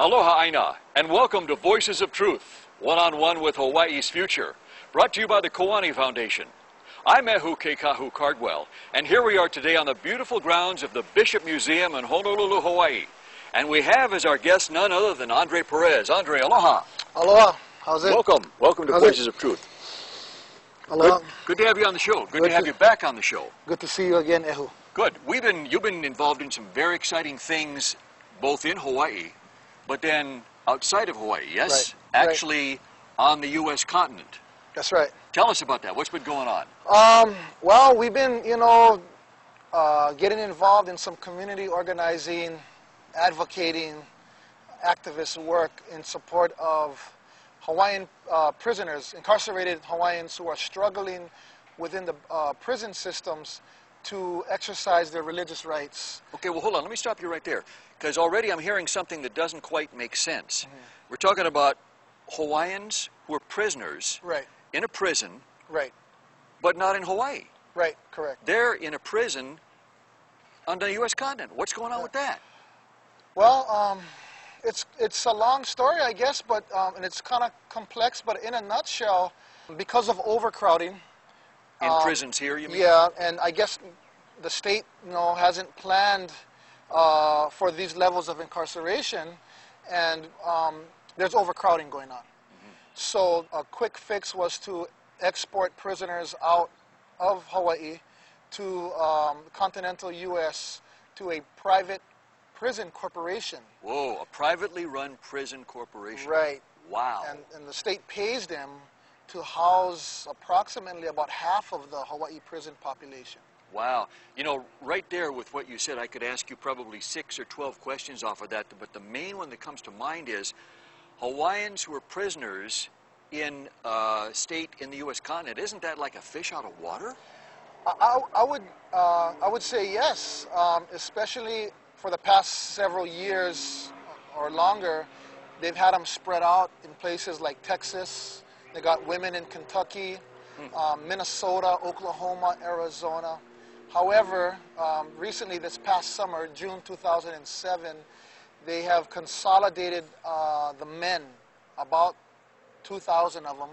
Aloha Aina, and welcome to Voices of Truth, one-on-one with Hawaii's future, brought to you by the Koani Foundation. I'm Ehu Keikahu Cardwell, and here we are today on the beautiful grounds of the Bishop Museum in Honolulu, Hawaii. And we have as our guest none other than Andre Perez. Andre, aloha. Aloha. How's it? Welcome to Voices of Truth. Aloha. Good to have you on the show. Good to have you back on the show. Good to see you again, Ehu. Good. You've been involved in some very exciting things, both in Hawaii, but then outside of Hawaii, yes? Right. Actually, on the U.S. continent. That's right. Tell us about that. What's been going on? Well, we've been, getting involved in some community organizing, advocating, activist work in support of Hawaiian prisoners, incarcerated Hawaiians who are struggling within the prison systems to exercise their religious rights. Okay, well, hold on. Let me stop you right there, because already I'm hearing something that doesn't quite make sense. Mm-hmm. We're talking about Hawaiians who are prisoners in a prison, but not in Hawaii. Right, correct. They're in a prison on the U.S. continent. What's going on with that? Well, it's a long story, I guess, but and it's kind of complex. But in a nutshell, because of overcrowding in prisons here, you mean? Yeah, and I guess the state, hasn't planned for these levels of incarceration, and there's overcrowding going on. Mm-hmm. So a quick fix was to export prisoners out of Hawaii to the continental U.S. to a private prison corporation. Whoa, a privately run prison corporation. Right. Wow. And the state pays them to house approximately about half of the Hawaii prison population. Wow. Right there with what you said, I could ask you probably 6 or 12 questions off of that, but the main one that comes to mind is Hawaiians who are prisoners in a state in the U.S. continent. Isn't that like a fish out of water? I would say yes, especially for the past several years or longer. They've had them spread out in places like Texas. They got women in Kentucky, Minnesota, Oklahoma, Arizona. However, recently this past summer, June 2007, they have consolidated the men, about 2,000 of them,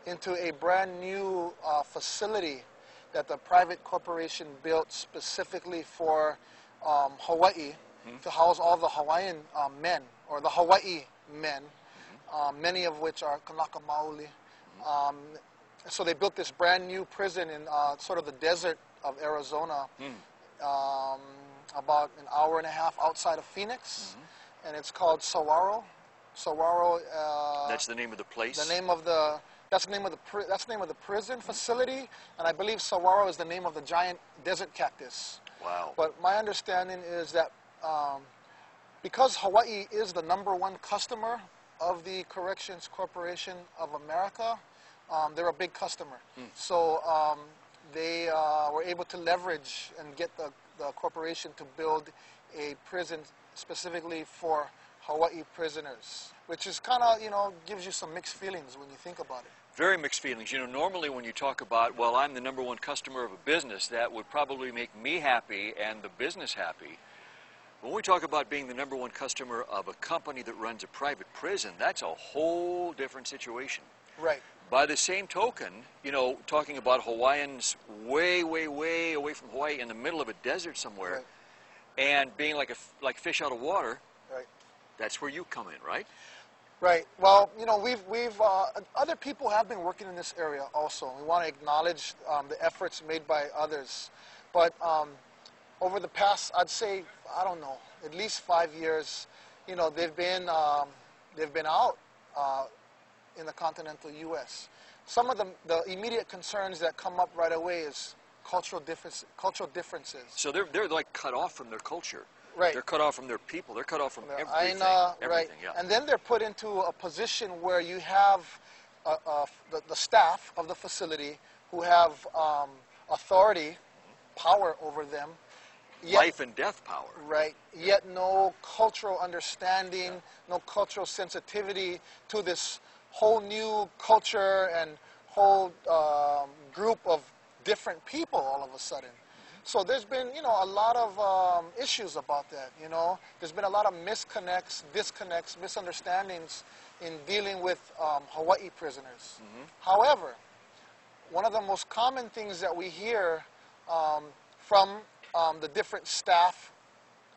into a brand new facility that the private corporation built specifically for Hawaii, to house all the Hawaiian men, or the Hawaii men, many of which are Kanaka Maoli. So they built this brand new prison in sort of the desert of Arizona, about an hour and a half outside of Phoenix, and it's called Saguaro. Saguaro. That's the name of the place. That's the name of the prison facility, and I believe Saguaro is the name of the giant desert cactus. Wow. But my understanding is that because Hawaii is the #1 customer of the Corrections Corporation of America, they're a big customer. So they were able to leverage and get the corporation to build a prison specifically for Hawaii prisoners, which is kind of, gives you some mixed feelings when you think about it. Very mixed feelings. Normally when you talk about, well, I'm the #1 customer of a business, that would probably make me happy and the business happy. When we talk about being the #1 customer of a company that runs a private prison, that's a whole different situation. Right. By the same token, talking about Hawaiians way, way, way away from Hawaii in the middle of a desert somewhere, and being like fish out of water, that's where you come in, right? Right. Well, we've other people have been working in this area also. We want to acknowledge the efforts made by others, but over the past, I'd say, I don't know, at least 5 years, they've been out in the continental U.S. Some of the immediate concerns that come up right away is cultural differences. So they're like cut off from their culture. Right. They're cut off from their people. They're cut off from everything. Right. Yeah. And then they're put into a position where you have the staff of the facility who have authority, power over them. Life and death power. Right. Yet no cultural understanding, no cultural sensitivity to this whole new culture and whole group of different people all of a sudden. So there's been, a lot of issues about that, There's been a lot of misconnects, disconnects, misunderstandings in dealing with Hawaii prisoners. However, one of the most common things that we hear from the different staff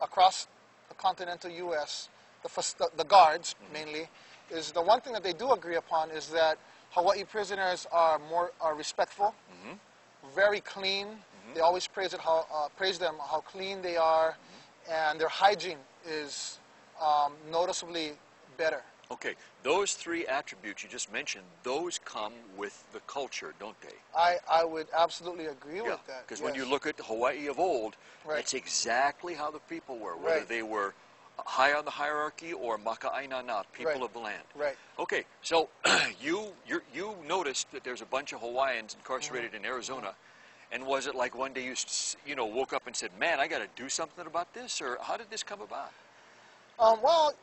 across the continental U.S., the guards mainly, is the one thing that they do agree upon is that Hawaii prisoners are respectful, very clean. They always praise them how clean they are, and their hygiene is noticeably better. Okay, those three attributes you just mentioned, those come with the culture, don't they? I would absolutely agree with that. Because when you look at Hawaii of old, it's exactly how the people were, whether they were high on the hierarchy or maka'ainana, people of the land. Right. Okay, so you noticed that there's a bunch of Hawaiians incarcerated in Arizona, and was it like one day you woke up and said, man, I got to do something about this, or how did this come about? Well,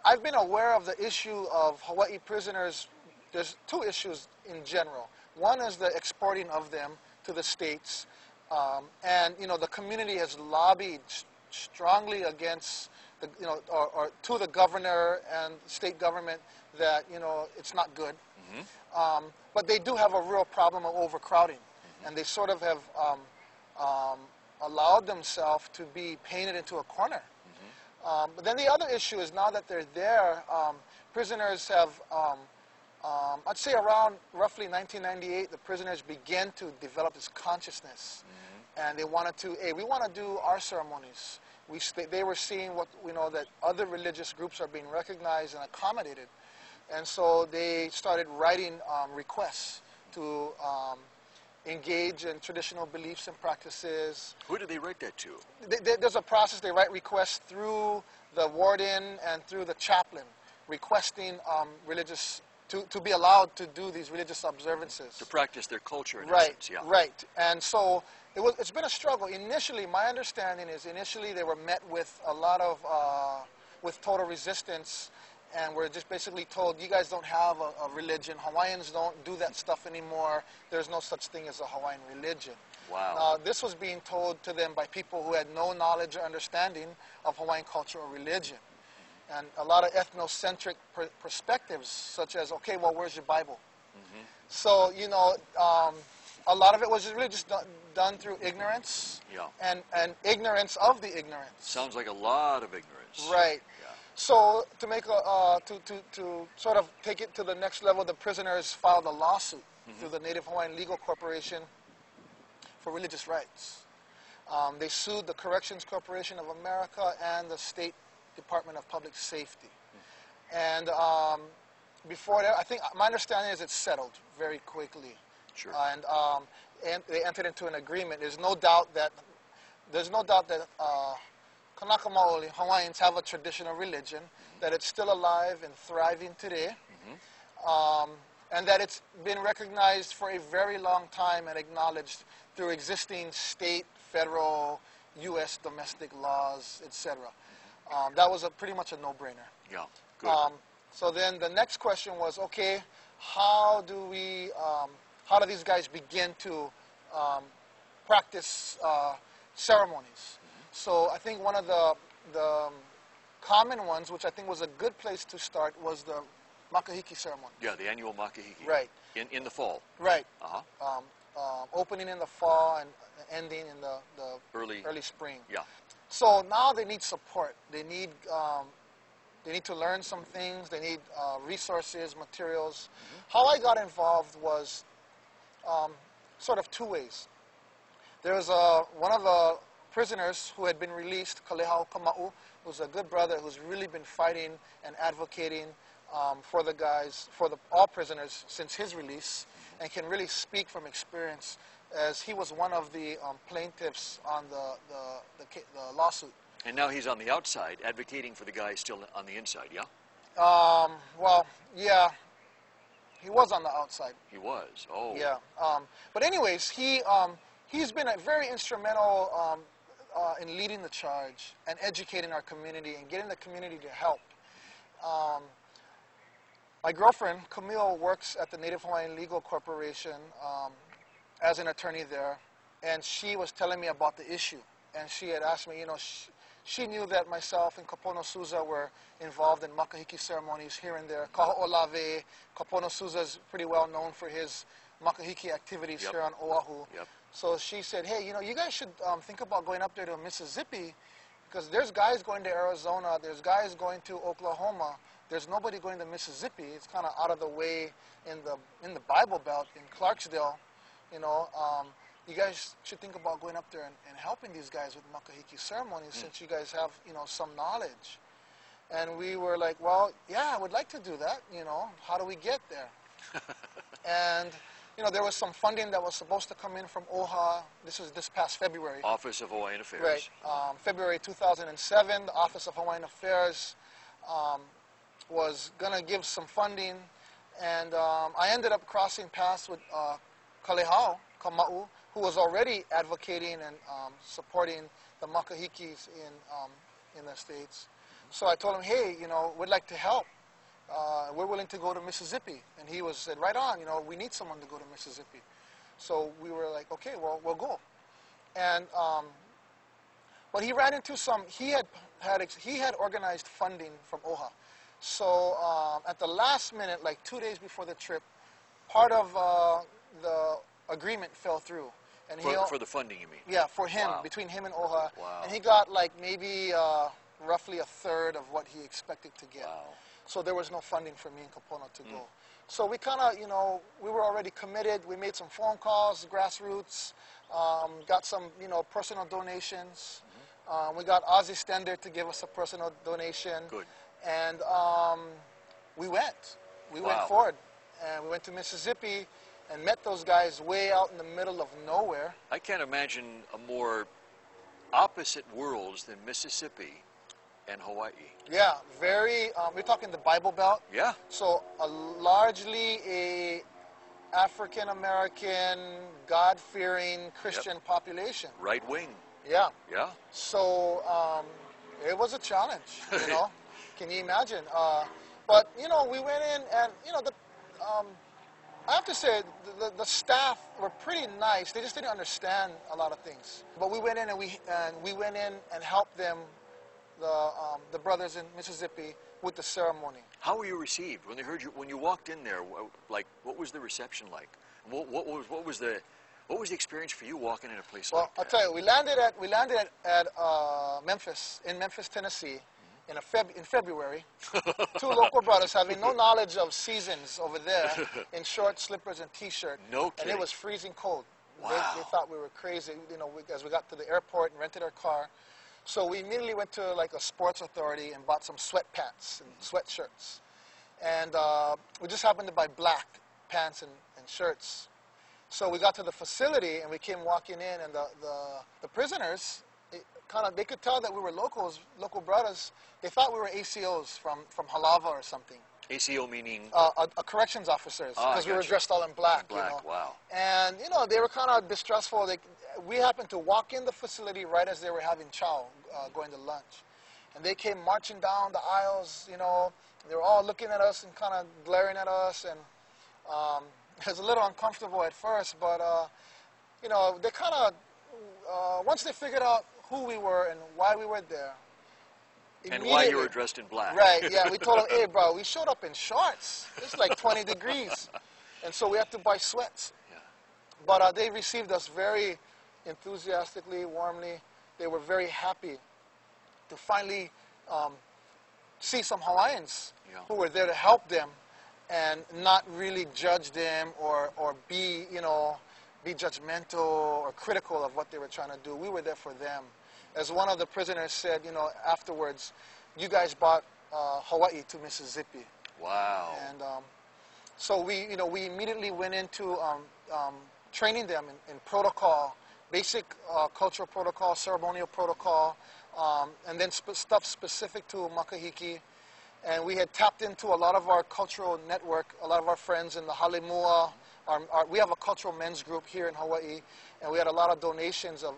I've been aware of the issue of Hawaii prisoners. There's two issues in general. One is the exporting of them to the states, and the community has lobbied strongly against or to the governor and state government that it's not good. But they do have a real problem of overcrowding, and they sort of have allowed themselves to be painted into a corner. But then the other issue is now that they're there, prisoners have, I'd say around roughly 1998, the prisoners began to develop this consciousness. And they wanted to, hey, we want to do our ceremonies. They were seeing that other religious groups are being recognized and accommodated. And so they started writing requests to engage in traditional beliefs and practices. Who do they write that to? There's a process. They write requests through the warden and through the chaplain, requesting to be allowed to do these religious observances. To practice their culture, in essence, yeah. Right. And so it's been a struggle. Initially, my understanding is they were met with a lot of, with total resistance, and we're just basically told, you guys don't have a religion. Hawaiians don't do that stuff anymore. There's no such thing as a Hawaiian religion. Wow. This was being told to them by people who had no knowledge or understanding of Hawaiian culture or religion. And a lot of ethnocentric perspectives, such as, okay, well, where's your Bible? So, a lot of it was really just done through ignorance, and ignorance of the ignorance. Sounds like a lot of ignorance. Right. So to make to sort of take it to the next level, the prisoners filed a lawsuit through the Native Hawaiian Legal Corporation for religious rights. They sued the Corrections Corporation of America and the State Department of Public Safety. And before that, I think my understanding is it's settled very quickly. Sure. And they entered into an agreement. There's no doubt that Kanaka Maoli, Hawaiians have a traditional religion, that it's still alive and thriving today, and that it's been recognized for a very long time and acknowledged through existing state, federal, U.S. domestic laws, etc. That was pretty much a no-brainer. Yeah, good. So then the next question was, okay, how do these guys begin to practice ceremonies? So I think one of the common ones, which I think was a good place to start, was the Makiki Ceremony. Yeah, the annual Makiki. Right. In the fall. Right. Uh-huh. Opening in the fall and ending in the early spring. Yeah. So now they need support. They need to learn some things. They need resources, materials. How I got involved was sort of two ways. There was one of the prisoners who had been released, Kalehao Kama'u, who's a good brother who's really been fighting and advocating for the guys, all prisoners since his release, and can really speak from experience, as he was one of the plaintiffs on the lawsuit. And now he's on the outside advocating for the guys still on the inside, yeah? Well, yeah, he was on the outside. He was, oh. Yeah, but anyways, he's been very instrumental in leading the charge and educating our community and getting the community to help. My girlfriend, Camille, works at the Native Hawaiian Legal Corporation as an attorney there. and she was telling me about the issue. And she had asked me, she knew that myself and Kapono Souza were involved in makahiki ceremonies here and there. Kaho'olawe, Kapono Souza is pretty well known for his makahiki activities here on Oahu. So she said, hey, you guys should think about going up there to Mississippi, because there's guys going to Arizona, there's guys going to Oklahoma, there's nobody going to Mississippi. It's kind of out of the way in the Bible Belt in Clarksdale. You guys should think about going up there and helping these guys with makahiki ceremonies, since you guys have, some knowledge. And we were like, well, yeah, I would like to do that, How do we get there? And, there was some funding that was supposed to come in from OHA. This was this past February. Office of Hawaiian Affairs. Right. February 2007, the Office of Hawaiian Affairs was going to give some funding. And I ended up crossing paths with Kalehao, Kama'u, who was already advocating and supporting the makahikis in the States. So I told him, hey, we'd like to help. We're willing to go to Mississippi. And he said, right on, we need someone to go to Mississippi. So we were like, okay, well, we'll go. And, but he ran into he had organized funding from OHA. So at the last minute, like 2 days before the trip, part of the agreement fell through. And for the funding, you mean? Yeah, for him, between him and OHA. Wow. And he got like maybe roughly a third of what he expected to get. Wow. So there was no funding for me and Kapono to go. So we kind of, we were already committed. We made some phone calls, grassroots, got some, personal donations. We got Ozzy Stender to give us a personal donation. Good. And we went. We went forward. And we went to Mississippi and met those guys way out in the middle of nowhere. I can't imagine a more opposite worlds than Mississippi and Hawaii. Yeah, very, we're talking the Bible Belt. Yeah. So largely a African-American, God-fearing Christian population. Right wing. Yeah. Yeah. So it was a challenge, Can you imagine? But, we went in and, I have to say, the staff were pretty nice. They just didn't understand a lot of things. But we went in and we went in and helped them, the brothers in Mississippi, with the ceremony. How were you received when they heard you? When you walked in there, like, what was the reception like? What was the experience for you walking in a place like that? Well, I'll tell you, we landed at Memphis, in Memphis, Tennessee, in February. Two local brothers having no knowledge of seasons over there, in shorts, slippers, and T-shirt. No kidding. And it was freezing cold. Wow. They thought we were crazy, as we got to the airport and rented our car. So we immediately went to like a sports authority and bought some sweatpants and sweatshirts. And we just happened to buy black pants and shirts. So we got to the facility and we came walking in, and the prisoners, they could tell that we were local brothers. They thought we were ACOs from Halava or something. ACO meaning? A corrections officers, because we were dressed all in black. Black, wow. And, they were kind of distrustful. We happened to walk in the facility right as they were having chow, going to lunch. And they came marching down the aisles, They were all looking at us and kind of glaring at us. And it was a little uncomfortable at first, but, they kind of, once they figured out who we were and why we were there. And why you were dressed in black. Right, yeah. We told them, hey, bro, we showed up in shorts. It's like 20 degrees. And so we had to buy sweats. Yeah. But they received us very enthusiastically, warmly. They were very happy to finally see some Hawaiians who were there to help them and not really judge them or be, be judgmental or critical of what they were trying to do. We were there for them. As one of the prisoners said, afterwards, you guys brought Hawaii to Mississippi. Wow. And so we immediately went into training them in protocol, basic cultural protocol, ceremonial protocol, and then stuff specific to makahiki. And we had tapped into a lot of our cultural network, a lot of our friends in the Halemua. We have a cultural men's group here in Hawaii, and we had a lot of donations of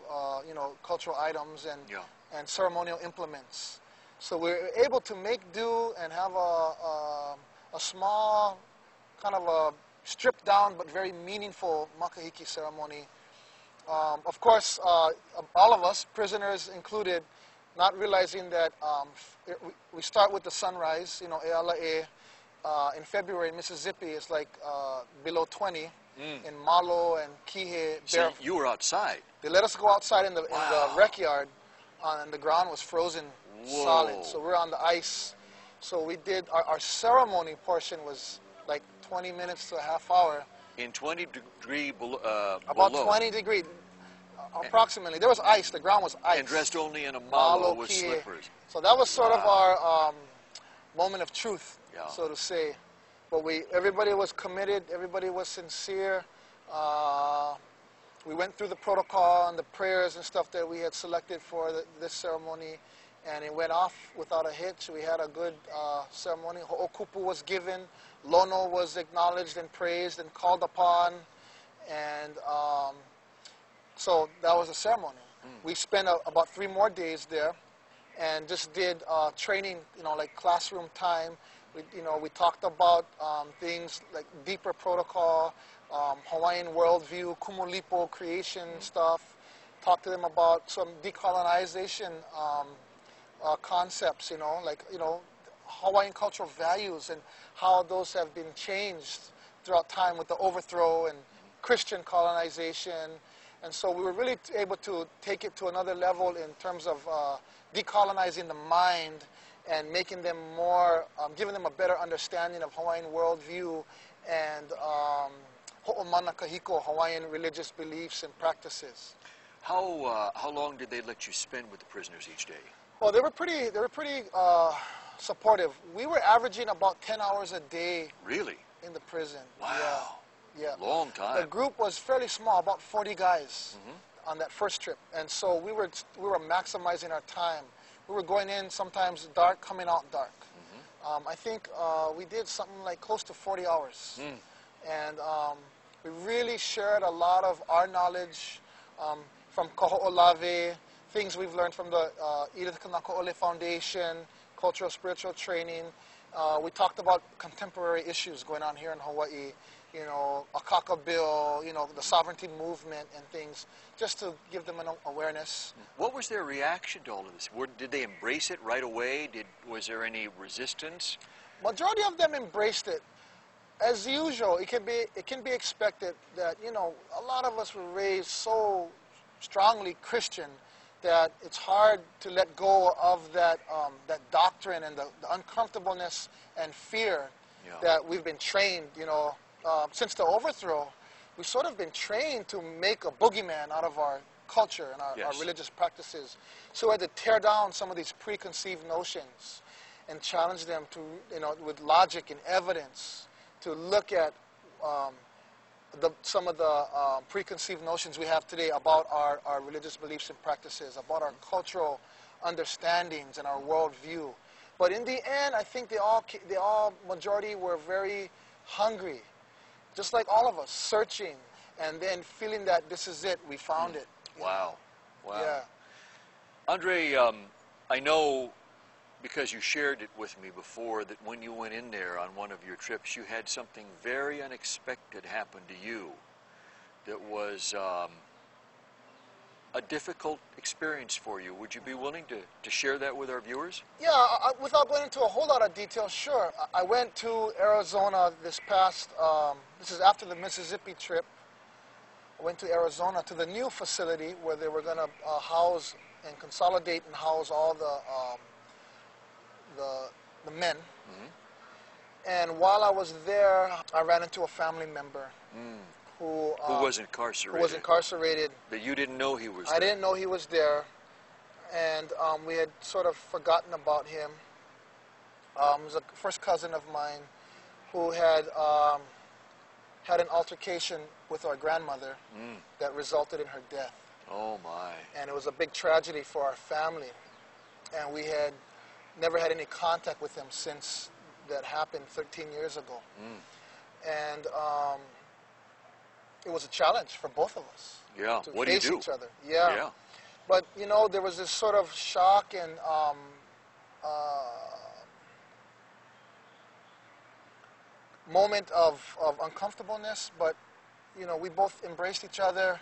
cultural items and ceremonial implements. So we were able to make do and have a small, kind of a stripped down but very meaningful makahiki ceremony. Of course, all of us, prisoners included, not realizing that we start with the sunrise, you know, Ealae, in February in Mississippi, it's like below 20. In Malo and Kihei. So you were outside? They let us go outside in the rec yard, and the ground was frozen solid. So we're on the ice. So we did, our ceremony portion was like 20 minutes to a half hour. In 20-degree About below. 20 degrees, approximately. There was ice, the ground was ice. And dressed only in a malo with Kihei. slippers. So that was sort of our moment of truth, Yeah. so to say. But everybody was committed, everybody was sincere. We went through the protocol and the prayers and stuff that we had selected for this ceremony, and it went off without a hitch. We had a good ceremony. Ho'okupu was given, Lono was acknowledged and praised and called upon, and so that was a ceremony. We spent about 3 more days there and just did training, you know, like classroom time. We talked about things like deeper protocol, Hawaiian worldview, Kumulipo creation stuff. Talked to them about some decolonization concepts, like Hawaiian cultural values and how those have been changed throughout time with the overthrow and Christian colonization. And so we were really able to take it to another level in terms of decolonizing the mind and making them more, giving them a better understanding of Hawaiian worldview and ho'omana kahiko, Hawaiian religious beliefs and practices. How long did they let you spend with the prisoners each day? Well, they were pretty supportive. We were averaging about 10 hours a day. Really? In the prison. Wow. Yeah. Long time. The group was fairly small, about 40 guys on that first trip, and so we were maximizing our time. We were going in sometimes dark, coming out dark. I think we did something like close to 40 hours. And we really shared a lot of our knowledge from Kaho'olawe, things we've learned from the Edith Kanakaole Foundation, cultural spiritual training. We talked about contemporary issues going on here in Hawaii, Akaka Bill, the sovereignty movement and things, just to give them an awareness. What was their reaction to all of this? Did they embrace it right away? Was there any resistance? Majority of them embraced it. As usual, it can be expected that, a lot of us were raised so strongly Christian that it's hard to let go of that doctrine and the uncomfortableness and fear that we've been trained, since the overthrow. We've sort of been trained to make a boogeyman out of our culture and our religious practices. So we had to tear down some of these preconceived notions and challenge them to, with logic and evidence, to look at some of the preconceived notions we have today about our religious beliefs and practices, about our cultural understandings and our worldview. But in the end, I think they all majority were very hungry, just like all of us, searching and then feeling that this is it, we found it. Wow. Wow. Yeah. Andre, I know, because you shared it with me before, that when you went in there on one of your trips, you had something very unexpected happen to you that was a difficult experience for you. Would you be willing to share that with our viewers? Yeah, without going into a whole lot of detail, sure. I went to Arizona this past, this is after the Mississippi trip. I went to Arizona to the new facility where they were going to house and consolidate and house all the men. And while I was there, I ran into a family member who was incarcerated. Who was incarcerated. But you didn't know he was there. I didn't know he was there, and we had sort of forgotten about him. He was a first cousin of mine who had had an altercation with our grandmother that resulted in her death. Oh my. And it was a big tragedy for our family, and we had never had any contact with him since that happened 13 years ago. And it was a challenge for both of us. Yeah. To what do you face do? each other. Yeah. But there was this sort of shock and moment of uncomfortableness. But we both embraced each other,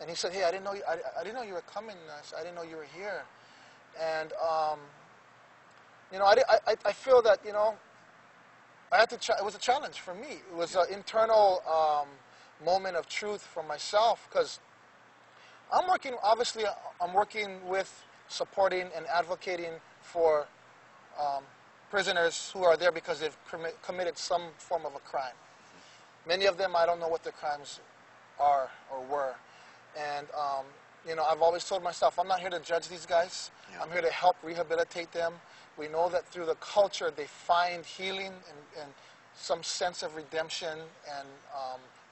And he said, hey, I didn't know I didn't know you were coming. I didn't know you were here. And you know, I feel that, you know, I had to. It was a challenge for me. It was an internal moment of truth for myself, because I'm working. Obviously, I'm working with supporting and advocating for prisoners who are there because they've committed some form of a crime. Many of them, I don't know what their crimes are or were. And, you know, I've always told myself, I'm not here to judge these guys. I'm here to help rehabilitate them. We know that through the culture, they find healing and some sense of redemption and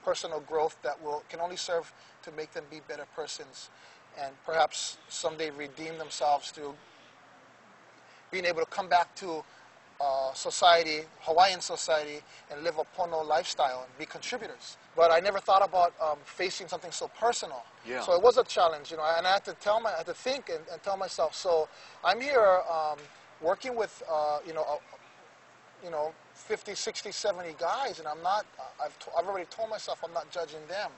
personal growth that can only serve to make them be better persons, and perhaps someday redeem themselves through being able to come back to society, Hawaiian society, and live a pono lifestyle and be contributors. But I never thought about facing something so personal. Yeah. So it was a challenge, you know, and I had to think and tell myself. So I'm here working with, you know, 50, 60, 70 guys, and I've already told myself I'm not judging them.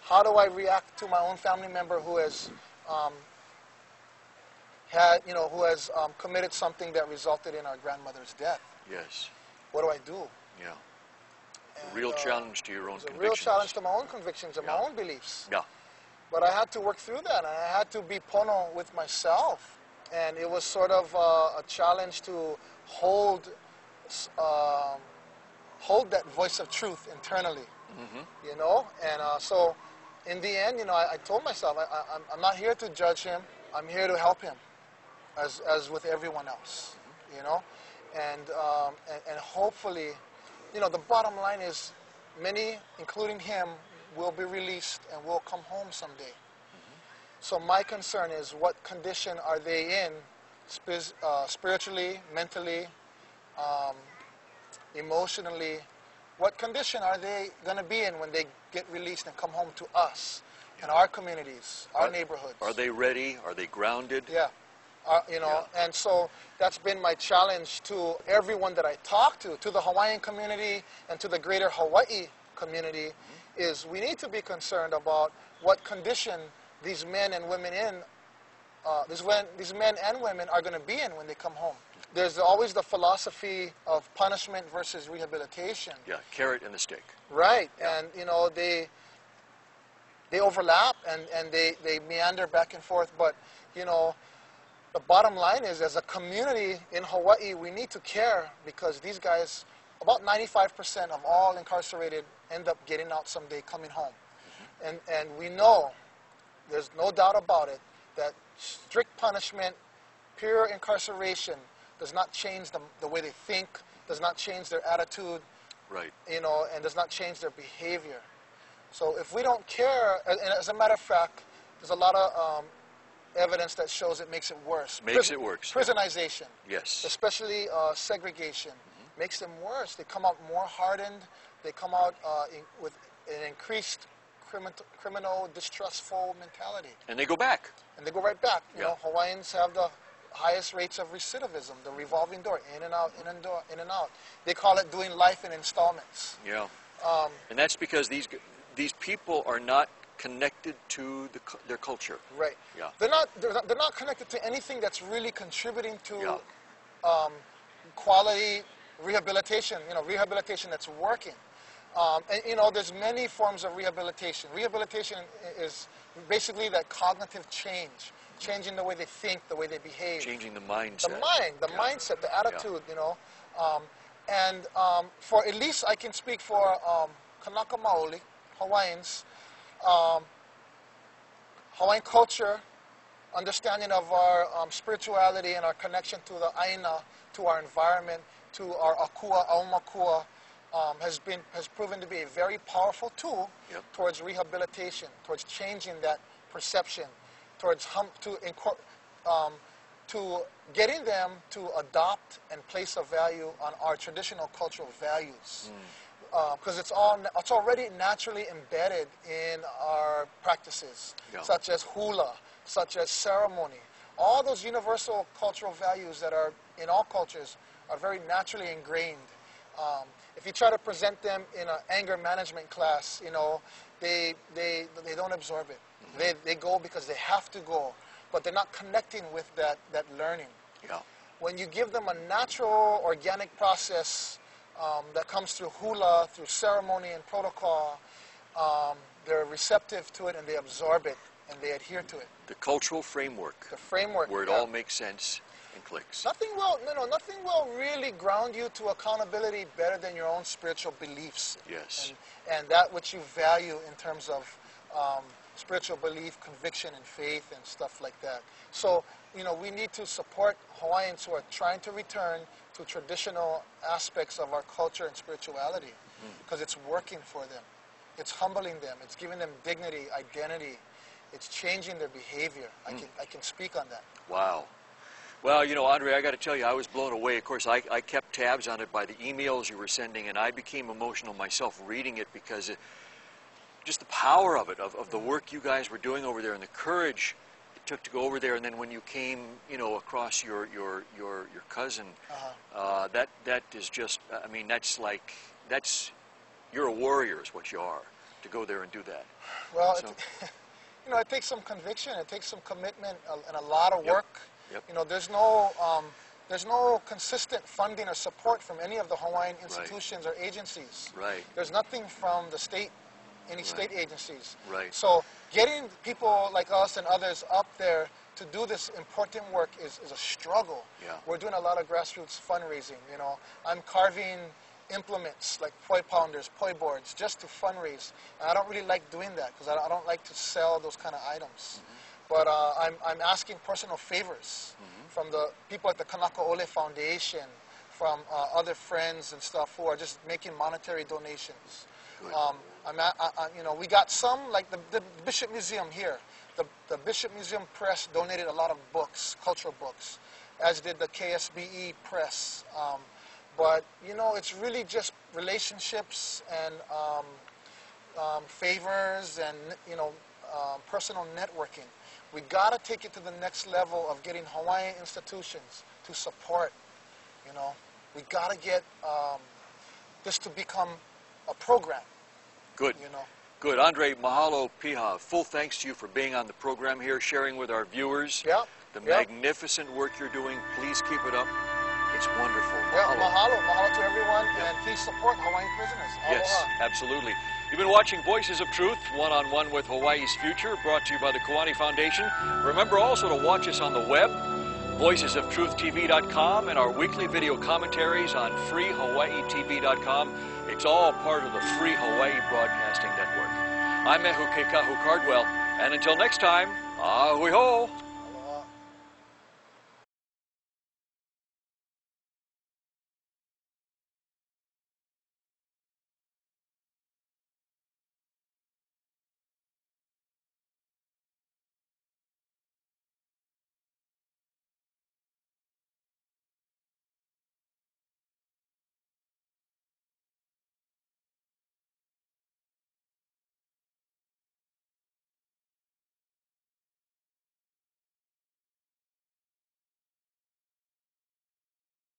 How do I react to my own family member who has committed something that resulted in our grandmother's death? Yes. What do I do? Yeah. And, A real challenge to your own convictions. A real challenge to my own convictions and my own beliefs. Yeah. But I had to work through that, and I had to be pono with myself. And it was sort of a challenge to hold that voice of truth internally, you know? And so in the end, you know, I told myself, I'm not here to judge him. I'm here to help him, as with everyone else, you know? And hopefully, you know, the bottom line is many, including him, will be released and will come home someday. So my concern is, what condition are they in, spiritually, mentally, emotionally? What condition are they going to be in when they get released and come home to us, and our communities, our neighborhoods? Are they ready? Are they grounded? Yeah. You know, and so that's been my challenge to everyone that I talk to the Hawaiian community and to the greater Hawaii community, is we need to be concerned about what condition these men and women these men and women are going to be in when they come home. There's always the philosophy of punishment versus rehabilitation. Yeah, carrot and the stick. Right, and you know, they overlap and they meander back and forth, but you know, the bottom line is, as a community in Hawaii, we need to care, because these guys, about 95% of all incarcerated end up getting out someday, coming home. And we know, there's no doubt about it, that strict punishment, pure incarceration, does not change the way they think, does not change their attitude, right? You know, and does not change their behavior. So if we don't care, and as a matter of fact, there's a lot of evidence that shows it makes it worse. Makes it worse. Prisonization. Yes. Especially segregation. Makes them worse. They come out more hardened. They come out with an increased criminal, distrustful mentality. And they go back. And they go right back. You know, Hawaiians have the highest rates of recidivism, the revolving door, in and out, in and out. They call it doing life in installments. Yeah. And that's because these people are not connected to their culture. Right. Yeah. They're not connected to anything that's really contributing to quality rehabilitation. You know, rehabilitation that's working. And you know, there's many forms of rehabilitation. Rehabilitation is basically that cognitive change, changing the way they think, the way they behave. Changing the mindset. The mindset, the attitude. You know, and for at least I can speak for Kanaka Maoli, Hawaiians. Hawaiian culture, understanding of our spirituality and our connection to the aina, to our environment, to our akua, aumakua, has proven to be a very powerful tool towards rehabilitation, towards changing that perception, towards to getting them to adopt and place a value on our traditional cultural values. Because it's already naturally embedded in our practices, such as hula, such as ceremony. All those universal cultural values that are in all cultures are very naturally ingrained. If you try to present them in an anger management class, they don't absorb it. They go because they have to go, but they're not connecting with that learning. Yeah. When you give them a natural, organic process that comes through hula, through ceremony and protocol, they're receptive to it and they absorb it and they adhere to it. The cultural framework. The framework. Where it all makes sense and clicks. Nothing will really ground you to accountability better than your own spiritual beliefs. Yes. And that which you value in terms of spiritual belief, conviction, and faith and stuff like that. So, we need to support Hawaiians who are trying to return to traditional aspects of our culture and spirituality because it's working for them. It's humbling them. It's giving them dignity, identity. It's changing their behavior. I can speak on that. Wow. Well, Andre, I got to tell you, I was blown away. Of course, I kept tabs on it by the emails you were sending, and I became emotional myself reading it because just the power of it, of the work you guys were doing over there and the courage it took to go over there. And then when you came, across your cousin, that is just, I mean, you're a warrior is what you are, to go there and do that. Well, so, it takes some conviction, it takes some commitment and a lot of work. Yep. There's no consistent funding or support from any of the Hawaiian institutions or agencies. Right. There's nothing from the state, any state agencies. Right. So getting people like us and others up there to do this important work is a struggle. Yeah. We're doing a lot of grassroots fundraising. I'm carving implements like poi pounders, poi boards, just to fundraise. And I don't really like doing that because I don't like to sell those kind of items. But I'm asking personal favors from the people at the Kanakaole Foundation, from other friends and stuff who are just making monetary donations. We got some, like the Bishop Museum here. The Bishop Museum Press donated a lot of books, cultural books, as did the KSBE Press. But, it's really just relationships and favors and, personal networking. We got to take it to the next level of getting Hawaiian institutions to support, We got to get this to become a program. Good. Good. Andre, mahalo piha. Full thanks to you for being on the program here, sharing with our viewers the magnificent work you're doing. Please keep it up. It's wonderful. Mahalo. Mahalo to everyone, and please support Hawaiian prisoners. Yes, absolutely. You've been watching Voices of Truth, one-on-one with Hawaii's Future, brought to you by the Kiwane Foundation. Remember also to watch us on the web, voicesoftruthtv.com, and our weekly video commentaries on freehawaiitv.com. It's all part of the Free Hawaii Broadcasting Network. I'm Mehu Keikahu Cardwell, and until next time, ahui ho!